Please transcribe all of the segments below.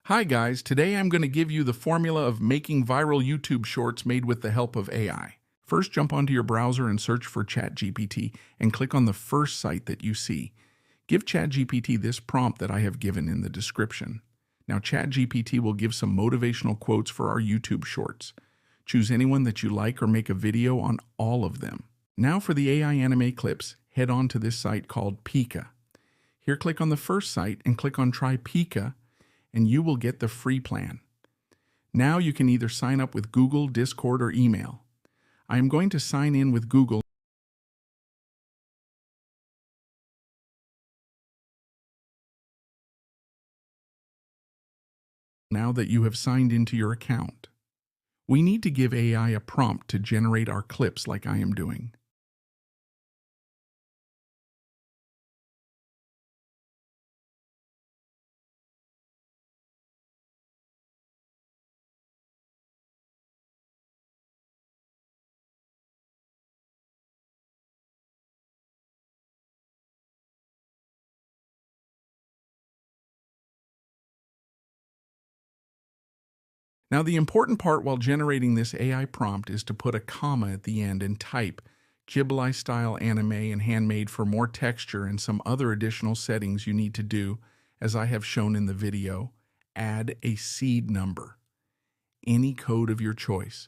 Hi guys, today I'm going to give you the formula of making viral YouTube shorts made with the help of AI. First, jump onto your browser and search for Chatgpt and click on the first site that you see. Give Chatgpt this prompt that I have given in the description. Now Chatgpt will give some motivational quotes for our YouTube shorts. Choose anyone that you like or make a video on all of them. Now for the AI anime clips, head on to this site called Pika. Here click on the first site and click on Try Pika, and you will get the free plan. Now you can either sign up with Google, Discord, or email. I am going to sign in with Google now that you have signed into your account. We need to give AI a prompt to generate our clips like I am doing. Now the important part while generating this AI prompt is to put a comma at the end and type Ghibli style anime and handmade for more texture and some other additional settings you need to do, as I have shown in the video. Add a seed number, any code of your choice.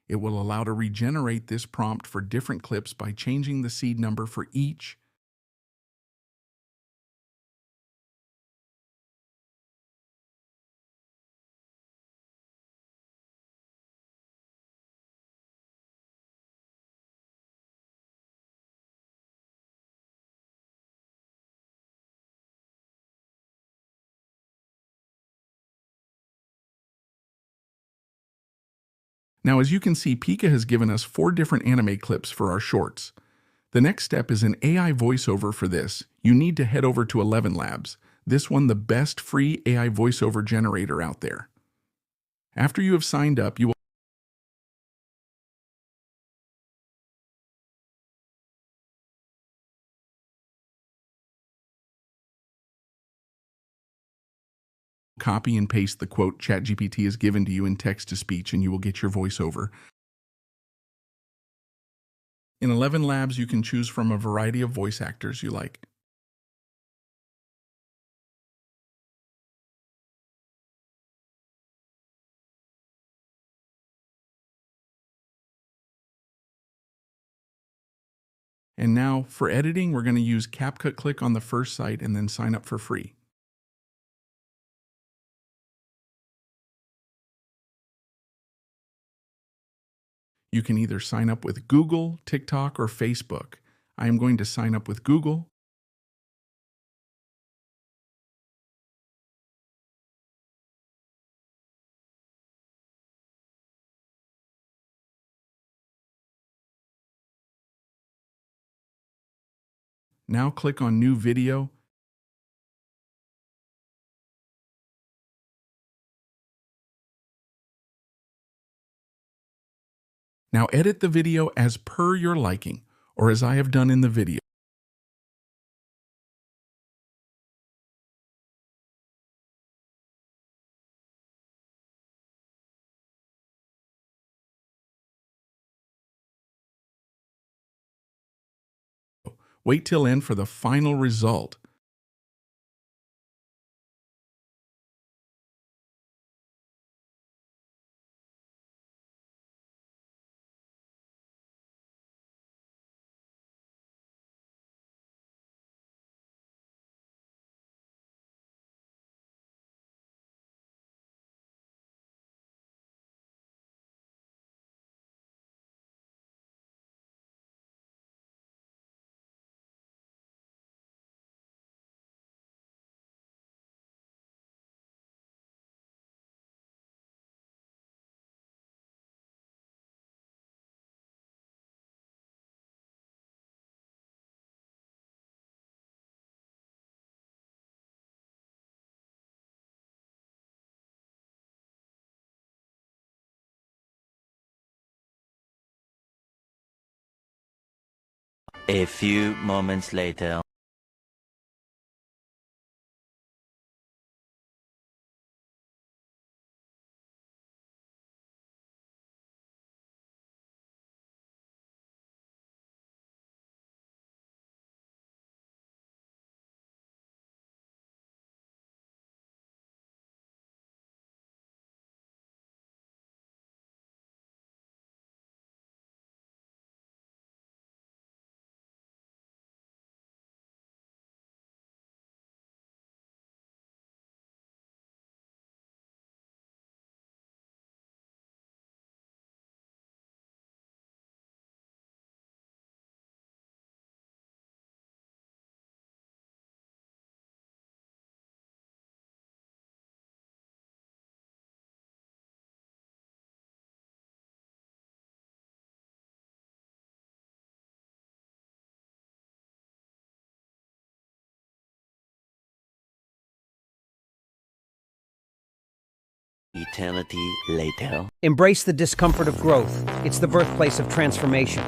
It will allow to regenerate this prompt for different clips by changing the seed number for each. Now, as you can see, Pika has given us 4 different anime clips for our shorts. The next step is an AI voiceover for this. You need to head over to 11 Labs. This one, the best free AI voiceover generator out there. After you have signed up, you will copy and paste the quote ChatGPT has given to you in text-to-speech, and you will get your voiceover. In 11 Labs, you can choose from a variety of voice actors you like. And now, for editing, we're going to use CapCut. Click on the first site and then sign up for free. You can either sign up with Google, TikTok, or Facebook. I am going to sign up with Google. Now click on New Video. Now edit the video as per your liking, or as I have done in the video. Wait till end for the final result. A few moments later. Eternity later. Embrace the discomfort of growth. It's the birthplace of transformation.